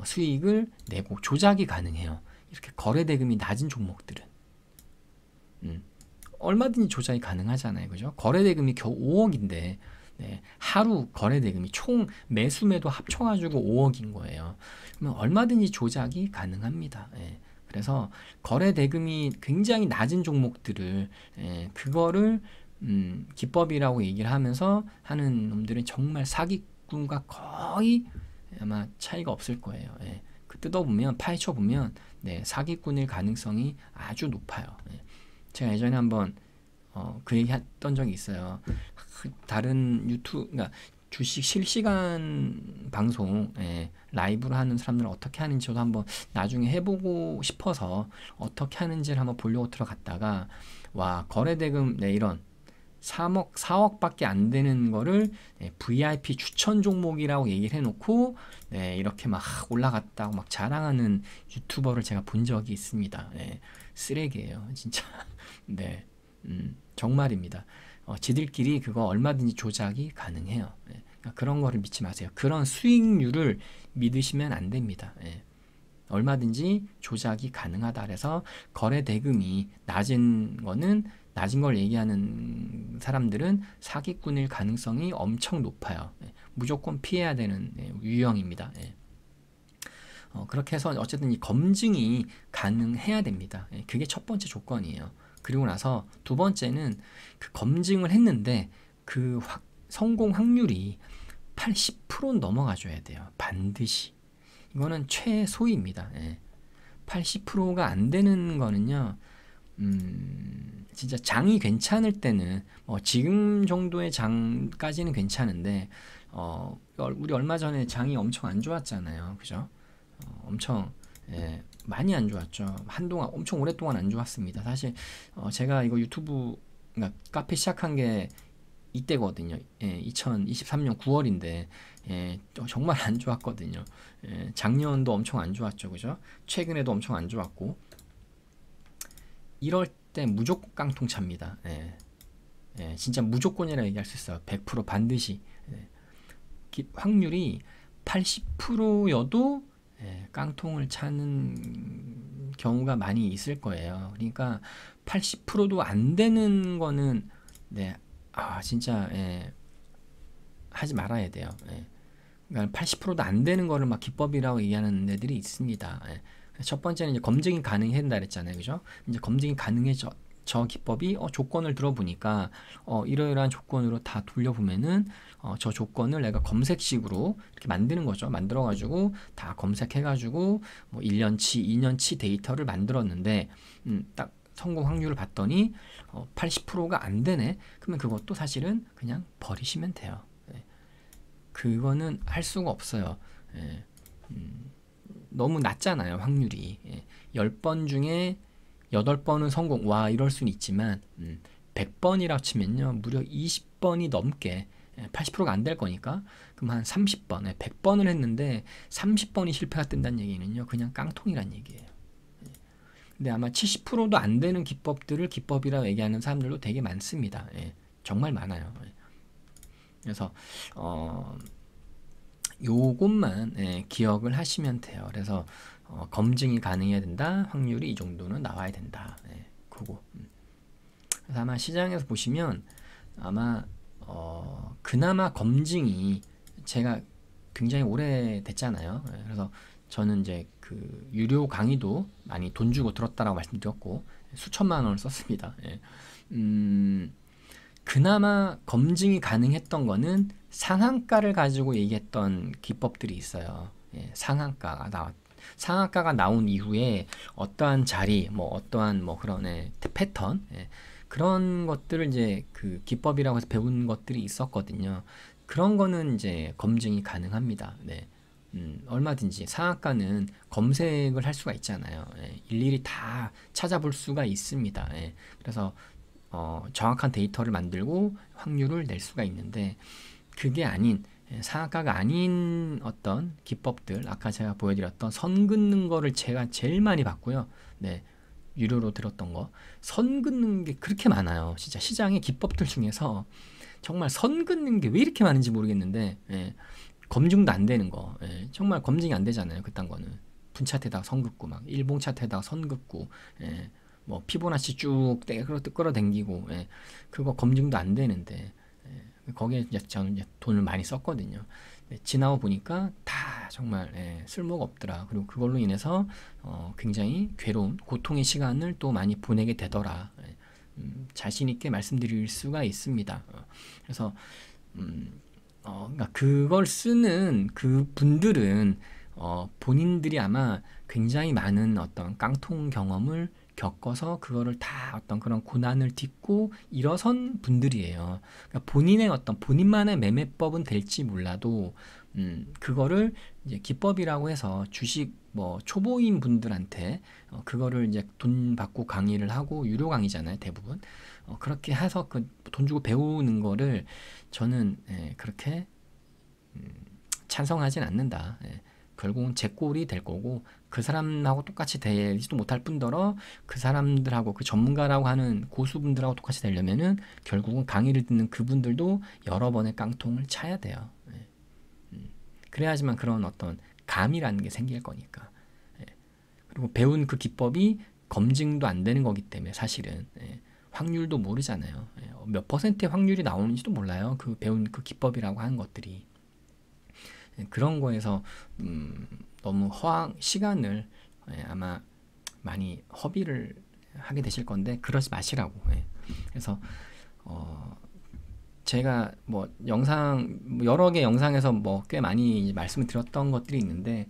수익을 내고 조작이 가능해요. 이렇게 거래 대금이 낮은 종목들은 얼마든지 조작이 가능하잖아요. 그죠? 거래 대금이 겨우 5억인데 하루 거래 대금이 총 매수매도 합쳐가지고 5억인 거예요. 그러면 얼마든지 조작이 가능합니다. 그래서 거래 대금이 굉장히 낮은 종목들을 그거를 기법이라고 얘기를 하면서 하는 놈들은 정말 사기꾼과 거의 아마 차이가 없을 거예요. 뜯어보면 파헤쳐보면 사기꾼일 가능성이 아주 높아요. 제가 예전에 한번 그 얘기 했던 적이 있어요. 다른 그러니까 주식 실시간 방송 라이브로 하는 사람들은 어떻게 하는지 저도 한번 나중에 해보고 싶어서 어떻게 하는지를 한번 보려고 들어갔다가 와 거래대금 이런 3억, 4억밖에 안 되는 거를 VIP 추천 종목이라고 얘기를 해놓고 이렇게 막 올라갔다고 막 자랑하는 유튜버를 제가 본 적이 있습니다. 쓰레기예요, 진짜. 정말입니다. 지들끼리 그거 얼마든지 조작이 가능해요. 그러니까 그런 거를 믿지 마세요. 그런 수익률을 믿으시면 안 됩니다. 예. 얼마든지 조작이 가능하다. 그래서 거래 대금이 낮은 거는 낮은 걸 얘기하는 사람들은 사기꾼일 가능성이 엄청 높아요. 예. 무조건 피해야 되는 유형입니다. 예. 그렇게 해서 어쨌든 이 검증이 가능해야 됩니다. 예. 그게 첫 번째 조건이에요. 그리고 나서 두 번째는 그 검증을 했는데 그 성공 확률이 80%는 넘어가줘야 돼요. 반드시. 이거는 최소입니다. 예. 80%가 안 되는 거는요, 진짜 장이 괜찮을 때는, 지금 정도의 장까지는 괜찮은데, 우리 얼마 전에 장이 엄청 안 좋았잖아요. 그죠? 엄청, 예, 많이 안 좋았죠. 한동안, 엄청 오랫동안 안 좋았습니다. 사실, 제가 이거 유튜브, 그러니까 카페 시작한 게 이때거든요. 예, 2023년 9월인데 예, 정말 안 좋았거든요. 예, 작년도 엄청 안 좋았죠, 그죠? 최근에도 엄청 안 좋았고 이럴 때 무조건 깡통 찹니다. 예, 예, 진짜 무조건이라 얘기할 수 있어요. 100% 반드시. 예, 확률이 80%여도 예, 깡통을 차는 경우가 많이 있을 거예요. 그러니까 80%도 안 되는 거는 네, 진짜 예, 하지 말아야 돼요. 예. 그러니까 80%도 안 되는 거를 막 기법이라고 얘기하는 애들이 있습니다. 예. 첫 번째는 이제 검증이 가능해야 된다 그랬잖아요. 그죠? 이제 검증이 가능해져 저 기법이 조건을 들어보니까 이러이러한 조건으로 다 돌려보면은 저 조건을 내가 검색식으로 이렇게 만드는 거죠. 만들어가지고 다 검색해가지고 뭐 1년치, 2년치 데이터를 만들었는데 딱 성공 확률을 봤더니 80%가 안 되네. 그러면 그것도 사실은 그냥 버리시면 돼요. 예. 그거는 할 수가 없어요. 예. 너무 낮잖아요, 확률이. 예. 10번 중에 8번은 성공. 와, 이럴 수는 있지만 100번이라고 치면요. 무려 20번이 넘게 80%가 안 될 거니까 그럼 한 30번, 100번을 했는데 30번이 실패가 뜬다는 얘기는요. 그냥 깡통이란 얘기예요. 근데 아마 70%도 안 되는 기법들을 기법이라고 얘기하는 사람들도 되게 많습니다. 예, 정말 많아요. 예. 그래서 요것만 기억을 하시면 돼요. 그래서 검증이 가능해야 된다. 확률이 이 정도는 나와야 된다. 예, 그거. 그래서 아마 시장에서 보시면 아마 그나마 검증이 제가 굉장히 오래됐잖아요. 예, 그래서 저는 이제 그 유료 강의도 많이 돈 주고 들었다라고 말씀드렸고 수천만 원을 썼습니다. 예. 그나마 검증이 가능했던 거는 상한가를 가지고 얘기했던 기법들이 있어요. 예, 상한가가 나온 이후에 어떠한 자리, 뭐 어떠한 뭐 그런 패턴, 그런 것들을 이제 그 기법이라고 해서 배운 것들이 있었거든요. 그런 거는 이제 검증이 가능합니다. 네. 얼마든지 상한가는 검색을 할 수가 있잖아요. 예, 일일이 다 찾아볼 수가 있습니다. 예, 그래서 정확한 데이터를 만들고 확률을 낼 수가 있는데 그게 아닌 상한가가 아닌 어떤 기법들 아까 제가 보여드렸던 선 긋는 거를 제가 제일 많이 봤고요. 네, 유료로 들었던 거 선 긋는 게 그렇게 많아요. 진짜 시장의 기법들 중에서 정말 선 긋는 게 왜 이렇게 많은지 모르겠는데 예, 검증도 안 되는 거. 예, 정말 검증이 안 되잖아요. 그딴 거는. 분차트에다가 선 긋고 막 일봉 차트에다가 선 긋고 예, 뭐 피보나치 쭉 끌어당기고 예, 그거 검증도 안 되는데 거기에 이제 저는 이제 돈을 많이 썼거든요. 지나고 보니까 다 정말 쓸모가 없더라. 그리고 그걸로 인해서 굉장히 괴로운 고통의 시간을 또 많이 보내게 되더라. 자신 있게 말씀드릴 수가 있습니다. 그래서 그러니까 그걸 쓰는 그 분들은 본인들이 아마 굉장히 많은 어떤 깡통 경험을 겪어서 그거를 다 어떤 그런 고난을 딛고 일어선 분들이에요. 그러니까 본인의 어떤 본인만의 매매법은 될지 몰라도 그거를 이제 기법이라고 해서 주식 뭐 초보인 분들한테 그거를 이제 돈 받고 강의를 하고 유료 강의잖아요, 대부분. 그렇게 해서 그 돈 주고 배우는 거를 저는 그렇게 찬성하진 않는다. 결국은 제 꼴이 될 거고 그 사람하고 똑같이 되지도 못할 뿐더러 그 사람들하고 그 전문가라고 하는 고수분들하고 똑같이 되려면은 결국은 강의를 듣는 그분들도 여러 번의 깡통을 차야 돼요. 그래야지만 그런 어떤 감이라는 게 생길 거니까. 예. 그리고 배운 그 기법이 검증도 안 되는 거기 때문에 사실은 예. 확률도 모르잖아요. 예. 몇 퍼센트의 확률이 나오는지도 몰라요. 그 배운 그 기법이라고 하는 것들이. 예. 그런 거에서 너무 시간을 예. 아마 많이 허비를 하게 되실 건데 그러지 마시라고. 예. 그래서 제가 뭐 영상 여러 개 영상에서 뭐 꽤 많이 말씀을 드렸던 것들이 있는데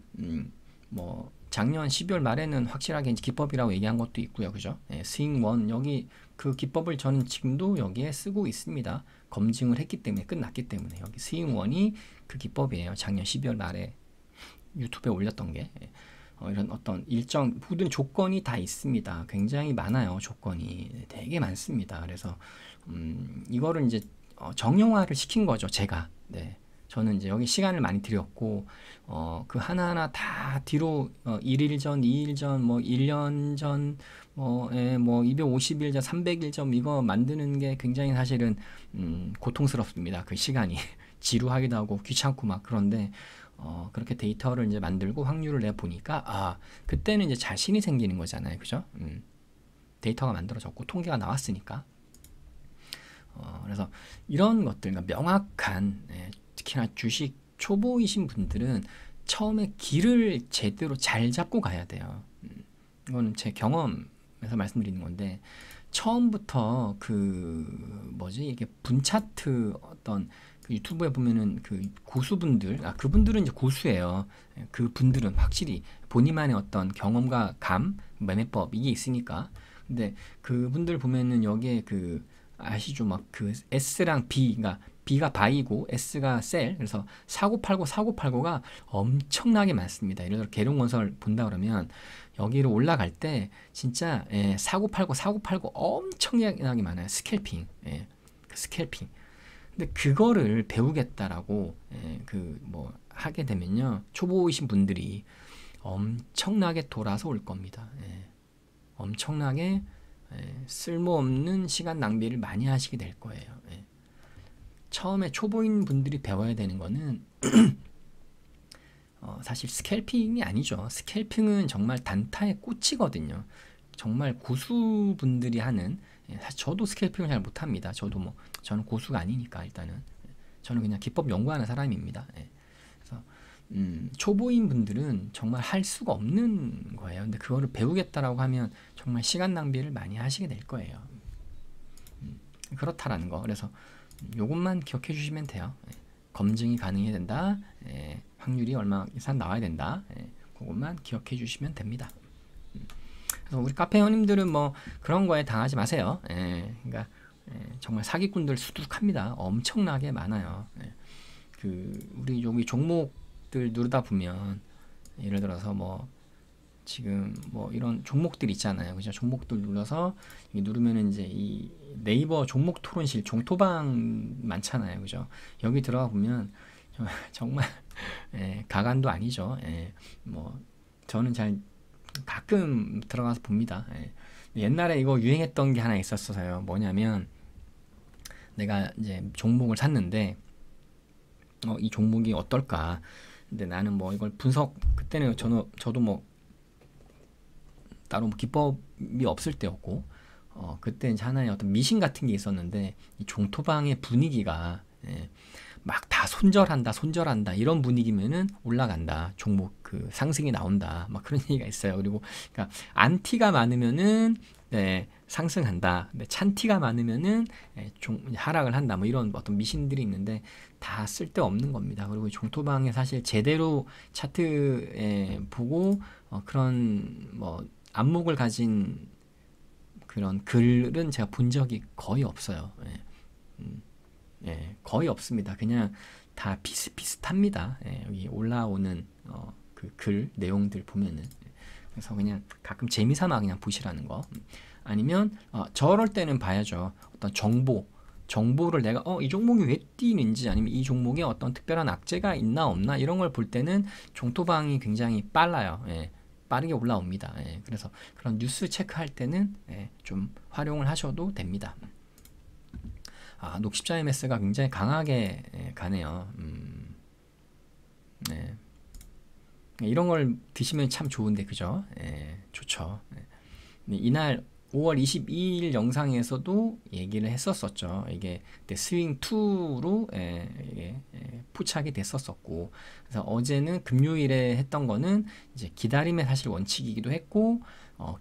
뭐 작년 12월 말에는 확실하게 이제 기법이라고 얘기한 것도 있고요, 그죠? 예, 스윙1 여기 그 기법을 저는 지금도 여기에 쓰고 있습니다. 검증을 했기 때문에 끝났기 때문에 여기 스윙1이 그 기법이에요. 작년 12월 말에 유튜브에 올렸던 게 이런 어떤 일정 모든 조건이 다 있습니다. 굉장히 많아요. 조건이 되게 많습니다. 그래서 이거를 이제 정형화를 시킨 거죠. 제가. 네. 저는 이제 여기 시간을 많이 들였고 그 하나하나 다 뒤로 1일 전, 2일 전, 뭐 1년 전, 뭐 250일 전, 300일 전 이거 만드는 게 굉장히 사실은 고통스럽습니다. 그 시간이 지루하기도 하고 귀찮고 막 그런데 그렇게 데이터를 이제 만들고 확률을 내 보니까 그때는 이제 자신이 생기는 거잖아요. 그죠? 데이터가 만들어졌고 통계가 나왔으니까. 그래서 이런 것들, 그러니까 명확한 특히나 주식 초보이신 분들은 처음에 길을 제대로 잘 잡고 가야 돼요. 이거는 제 경험에서 말씀드리는 건데 처음부터 이게 분차트 어떤 그 유튜브에 보면은 그 고수분들, 그분들은 이제 고수예요. 그 분들은 확실히 본인만의 어떤 경험과 감, 매매법 이게 있으니까. 근데 그분들 보면은 여기에 아시죠? 막 그 S랑 B, 그러니까 B가 바이고 S가 셀. 그래서 사고 팔고가 엄청나게 많습니다. 예를 들어 계룡건설 본다 그러면 여기로 올라갈 때 진짜 사고 팔고 엄청나게 많아요. 스캘핑. 그 스캘핑. 근데 그거를 배우겠다라고 하게 되면요. 초보이신 분들이 엄청나게 돌아서 올 겁니다. 엄청나게 쓸모없는 시간 낭비를 많이 하시게 될 거예요. 처음에 초보인 분들이 배워야 되는 거는 사실 스캘핑이 아니죠. 스캘핑은 정말 단타의 꽃이거든요. 정말 고수분들이 하는 사실 저도 스캘핑을 잘 못합니다. 저는 고수가 아니니까 일단은 저는 그냥 기법 연구하는 사람입니다. 그래서 초보인 분들은 정말 할 수가 없는 거예요. 근데 그거를 배우겠다라고 하면 정말 시간 낭비를 많이 하시게 될 거예요. 그렇다라는 거. 그래서 요것만 기억해 주시면 돼요. 검증이 가능해야 된다. 확률이 얼마 이상 나와야 된다. 그것만 기억해 주시면 됩니다. 그래서 우리 카페 회원님들은 뭐 그런 거에 당하지 마세요. 그러니까 정말 사기꾼들 수두룩합니다. 엄청나게 많아요. 우리 여기 종목들 누르다 보면 예를 들어서 뭐 지금 뭐 이런 종목들 있잖아요. 그죠? 종목들 눌러서 누르면은 이제 이 네이버 종목 토론실 종토방 많잖아요. 그죠? 여기 들어가 보면 정말 가관도 아니죠. 뭐 저는 잘 가끔 들어가서 봅니다. 옛날에 이거 유행했던 게 하나 있었어요. 뭐냐면 내가 이제 종목을 샀는데 이 종목이 어떨까? 근데 나는 뭐 이걸 그때는 저도 뭐 따로 뭐 기법이 없을 때였고 그때 이제 하나의 어떤 미신 같은 게 있었는데 이 종토방의 분위기가 막 다 손절한다 이런 분위기면은 올라간다, 종목 상승이 나온다, 막 그런 얘기가 있어요. 그리고 그러니까 안티가 많으면은 상승한다. 근데 찬티가 많으면은 하락을 한다. 뭐 이런 어떤 미신들이 있는데 다 쓸데없는 겁니다. 그리고 종토방에 사실 제대로 차트에 보고 그런 뭐 안목을 가진 그런 글은 제가 본 적이 거의 없어요. 거의 없습니다. 그냥 다 비슷비슷합니다. 여기 올라오는 그 글 내용들 보면은. 그래서 그냥 가끔 재미삼아 그냥 보시라는 거. 아니면 저럴 때는 봐야죠. 어떤 정보를 내가 이 종목이 왜 뛰는지, 아니면 이 종목에 어떤 특별한 악재가 있나 없나 이런 걸 볼 때는 종토방이 굉장히 빨라요. 빠르게 올라옵니다. 그래서 그런 뉴스 체크할 때는 좀 활용을 하셔도 됩니다. 녹십자 MS가 굉장히 강하게 가네요. 이런 걸 드시면 참 좋은데 그죠? 예, 좋죠. 예. 이날 5월 22일 영상에서도 얘기를 했었었죠. 이게 그때 스윙 2로 포착이 됐었었고, 그래서 어제는 금요일에 했던 거는 이제 기다림의 사실 원칙이기도 했고,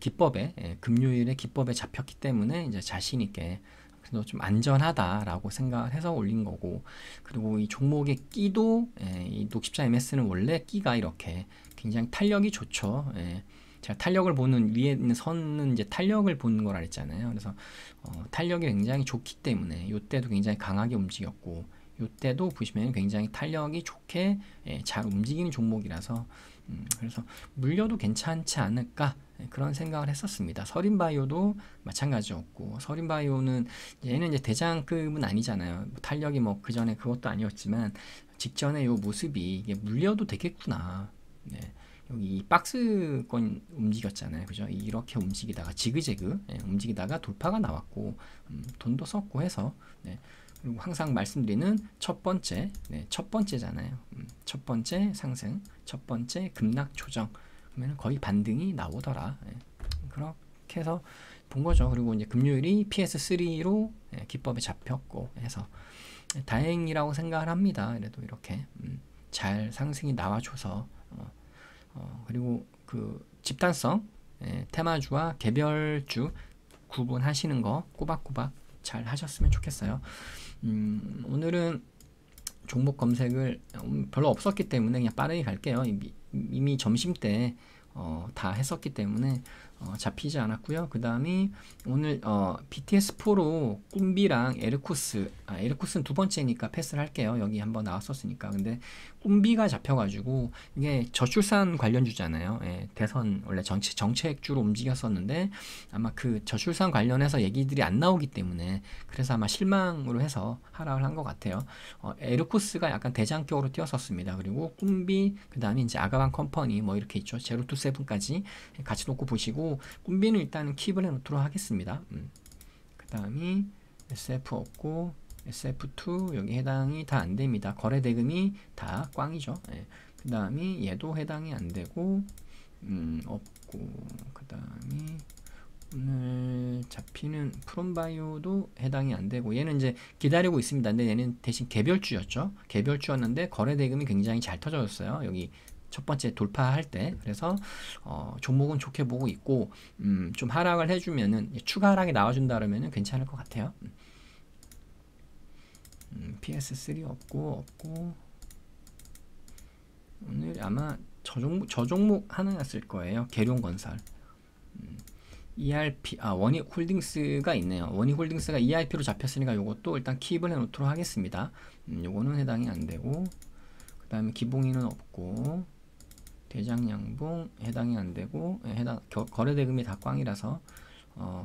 기법에 금요일에 기법에 잡혔기 때문에 이제 자신 있게 그래도 좀 안전하다라고 생각을 해서 올린 거고, 그리고 이 종목의 끼도 이 녹십자 MS는 원래 끼가 이렇게 굉장히 탄력이 좋죠. 제가 탄력을 보는 위에 있는 선은 이제 탄력을 보는 거라 했잖아요. 그래서 탄력이 굉장히 좋기 때문에 이때도 굉장히 강하게 움직였고, 이때도 보시면 굉장히 탄력이 좋게 잘 움직이는 종목이라서 그래서 물려도 괜찮지 않을까 그런 생각을 했었습니다. 서린바이오도 마찬가지였고, 서린바이오는 얘는 이제 대장급은 아니잖아요. 탄력이 뭐 그 전에 그것도 아니었지만 직전에 요 모습이 이게 물려도 되겠구나. 네. 여기 이 박스권 움직였잖아요. 그죠? 이렇게 움직이다가 지그재그 움직이다가 돌파가 나왔고 돈도 썼고 해서 그리고 항상 말씀드리는 첫 번째 첫 번째잖아요. 첫 번째 상승, 첫 번째 급락 조정 그러면 거의 반등이 나오더라. 그렇게 해서 본 거죠. 그리고 이제 금요일이 PS3로 기법에 잡혔고 해서 다행이라고 생각을 합니다. 그래도 이렇게 잘 상승이 나와줘서 그리고 그 집단성 테마주와 개별주 구분하시는 거 꼬박꼬박 잘 하셨으면 좋겠어요. 오늘은 종목 검색을 별로 없었기 때문에 그냥 빠르게 갈게요. 이미 점심때 다 했었기 때문에 잡히지 않았고요. 그 다음에 오늘 BTS4로 꿈비랑 에르쿠스는 두 번째니까 패스를 할게요. 여기 한번 나왔었으니까. 근데 꿈비가 잡혀가지고 이게 저출산 관련주잖아요. 대선 원래 정책주로 움직였었는데 아마 그 저출산 관련해서 얘기들이 안 나오기 때문에 그래서 아마 실망으로 해서 하락을 한 것 같아요. 에르쿠스가 약간 대장격으로 뛰었었습니다. 그리고 꿈비 그 다음에 이제 아가방 컴퍼니 뭐 이렇게 있죠. 제로투 세븐까지 같이 놓고 보시고 꿈비는 일단 킵을 해놓도록 하겠습니다. 그 다음에 SF 없고 SF2 여기 해당이 다 안됩니다. 거래 대금이 다 꽝이죠. 그 다음에 얘도 해당이 안되고 없고 그 다음에 오늘 잡히는 프롬바이오도 해당이 안되고 얘는 이제 기다리고 있습니다. 근데 얘는 대신 개별주였죠. 개별주였는데 거래 대금이 굉장히 잘 터져졌어요. 여기 첫 번째 돌파할 때. 그래서 종목은 좋게 보고 있고 좀 하락을 해주면은 추가 하락이 나와준다 그러면은 괜찮을 것 같아요. PS3 없고 오늘 아마 저 종목 하나였을 거예요. 계룡건설. ERP 원익홀딩스가 있네요. 원익홀딩스가 ERP로 잡혔으니까 요것도 일단 킵을 해놓도록 하겠습니다. 요거는 해당이 안되고 그 다음에 기봉이는 없고 대장양봉 해당이 안되고 거래 대금이 다 꽝이라서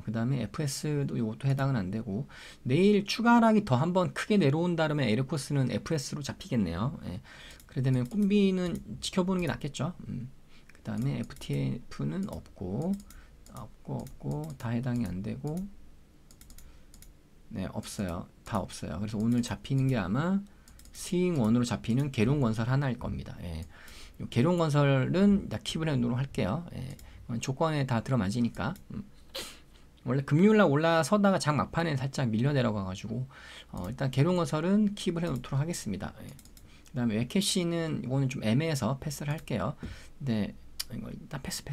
그 다음에 FS도 이것도 해당은 안되고 내일 추가 하락이 더 한번 크게 내려온다면 에르코스는 FS로 잡히겠네요. 그래 되면 꿈비는 지켜보는 게 낫겠죠. 그 다음에 FTF는 없고 다 해당이 안되고 없어요. 다 없어요. 그래서 오늘 잡히는 게 아마 스윙원으로 잡히는 계룡건설 하나일 겁니다. 계룡건설은 킵을 해놓도록 할게요. 조건에 다 들어맞으니까 원래 금요일날 올라서다가 장 막판에 살짝 밀려 내려가가지고 일단 계룡건설은 킵을 해놓도록 하겠습니다. 그 다음에 웨캐시는 이거는 좀 애매해서 패스를 할게요. 근데 이거 일단 패스.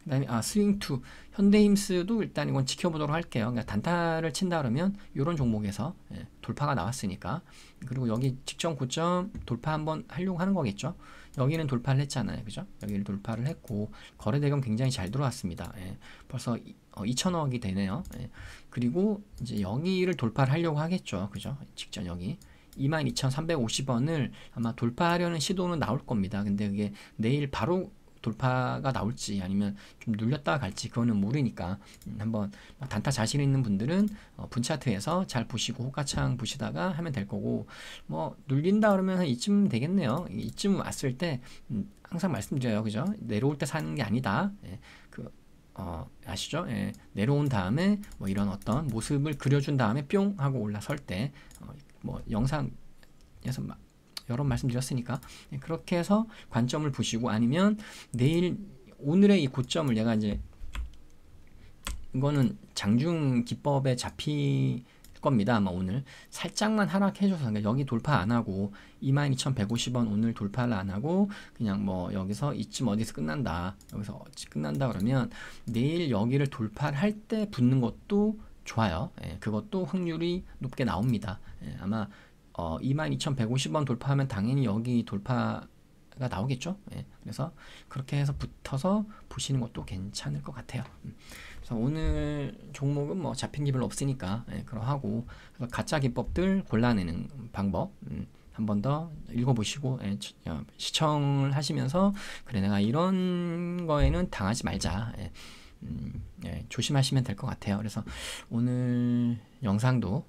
그 다음에 스윙2 현대힘스도 일단 이건 지켜보도록 할게요. 그러니까 단타를 친다 그러면 이런 종목에서 돌파가 나왔으니까 그리고 여기 직전 고점 돌파 한번 하려고 하는 거겠죠. 여기는 돌파를 했잖아요. 그죠? 여기를 돌파를 했고 거래대금 굉장히 잘 들어왔습니다. 벌써 2천억이 되네요. 그리고 이제 여기를 돌파를 하려고 하겠죠. 그죠? 직전 여기 22,350원을 아마 돌파하려는 시도는 나올 겁니다. 근데 그게 내일 바로 돌파가 나올지 아니면 좀 눌렸다가 갈지 그거는 모르니까 한번 단타 자신 있는 분들은 분차트에서 잘 보시고 호가창 보시다가 하면 될 거고 뭐 눌린다 그러면 한 이쯤 되겠네요. 이쯤 왔을 때 항상 말씀드려요. 그죠? 내려올 때 사는 게 아니다. 아시죠? 내려온 다음에 뭐 이런 어떤 모습을 그려준 다음에 뿅 하고 올라설 때 뭐 영상에서 막 여러 번 말씀드렸으니까 그렇게 해서 관점을 보시고, 아니면 오늘의 이 고점을 내가 이제 이거는 장중 기법에 잡힐 겁니다. 아마 오늘 살짝만 하락해줘서, 그러니까 여기 돌파 안 하고 22,150원 오늘 돌파를 안 하고 그냥 뭐 여기서 이쯤 어디서 끝난다, 여기서 끝난다 그러면 내일 여기를 돌파를 할 때 붙는 것도 좋아요. 그것도 확률이 높게 나옵니다. 아마 22,150원 돌파하면 당연히 여기 돌파가 나오겠죠. 그래서 그렇게 해서 붙어서 보시는 것도 괜찮을 것 같아요. 그래서 오늘 종목은 뭐 잡힌 게 별로 없으니까 그러하고, 가짜 기법들 골라내는 방법 한 번 더 읽어보시고 시청을 하시면서, 그래 내가 이런 거에는 당하지 말자, 조심하시면 될 것 같아요. 그래서 오늘 영상도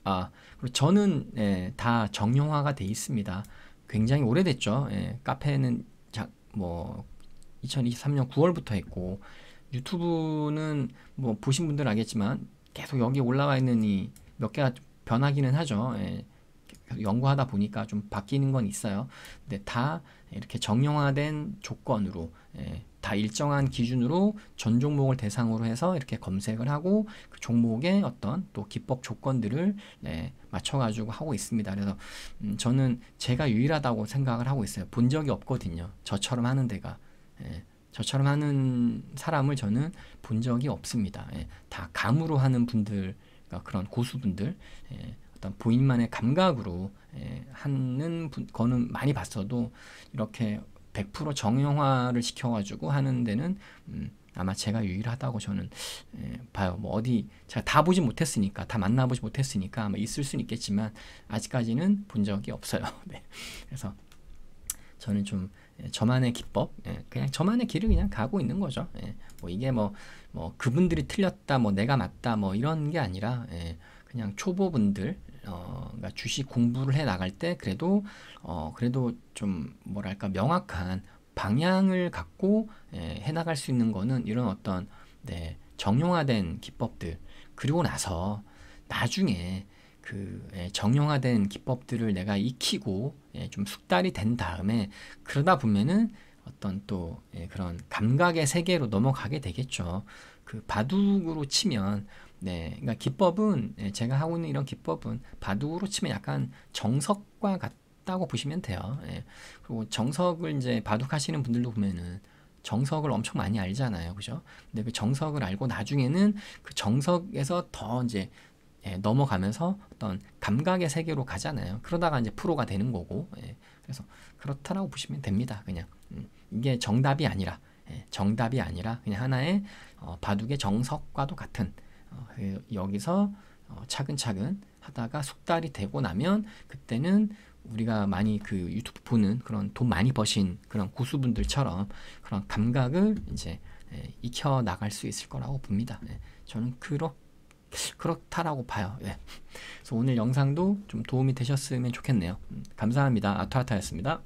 그리고 저는 다 정형화가 돼 있습니다. 굉장히 오래됐죠. 카페는 뭐 2023년 9월부터 했고, 유튜브는 뭐 보신 분들은 알겠지만 계속 여기 올라와 있는 이 몇 개가 변하기는 하죠. 연구하다 보니까 좀 바뀌는 건 있어요. 근데 다 이렇게 정형화된 조건으로, 다 일정한 기준으로 전 종목을 대상으로 해서 이렇게 검색을 하고 그 종목의 어떤 또 기법 조건들을 맞춰가지고 하고 있습니다. 그래서 저는 제가 유일하다고 생각을 하고 있어요. 본 적이 없거든요. 저처럼 하는 데가. 저처럼 하는 사람을 저는 본 적이 없습니다. 다 감으로 하는 분들, 그러니까 그런 고수분들, 어떤 본인만의 감각으로 하는 거는 많이 봤어도 이렇게 100% 정형화를 시켜가지고 하는 데는 아마 제가 유일하다고 저는 봐요. 뭐 어디 제가 다 보지 못했으니까, 다 만나보지 못했으니까 아마 있을 수는 있겠지만 아직까지는 본 적이 없어요. 그래서 저는 좀 저만의 기법, 그냥 저만의 길을 그냥 가고 있는 거죠. 뭐 이게 뭐 그분들이 틀렸다, 뭐 내가 맞다, 뭐 이런 게 아니라 그냥 초보분들, 그러니까 주식 공부를 해 나갈 때 그래도 좀 뭐랄까 명확한 방향을 갖고 해 나갈 수 있는 거는 이런 어떤 정형화된 기법들, 그리고 나서 나중에 그 정형화된 기법들을 내가 익히고 좀 숙달이 된 다음에, 그러다 보면은 어떤 또 그런 감각의 세계로 넘어가게 되겠죠. 그 바둑으로 치면, 그러니까 기법은, 제가 하고 있는 이런 기법은 바둑으로 치면 약간 정석과 같다고 보시면 돼요. 그리고 정석을 이제 바둑 하시는 분들도 보면은 정석을 엄청 많이 알잖아요, 그죠? 근데 그 정석을 알고 나중에는 그 정석에서 더 이제 넘어가면서 어떤 감각의 세계로 가잖아요. 그러다가 이제 프로가 되는 거고, 그래서 그렇다라고 보시면 됩니다. 그냥 이게 정답이 아니라 그냥 하나의 바둑의 정석과도 같은, 여기서 차근차근 하다가 숙달이 되고 나면, 그때는 우리가 많이 그 유튜브 보는 그런 돈 많이 버신 그런 고수분들처럼 그런 감각을 이제 익혀 나갈 수 있을 거라고 봅니다. 저는 그렇다라고 봐요. 그래서 오늘 영상도 좀 도움이 되셨으면 좋겠네요. 감사합니다. 아토아타였습니다.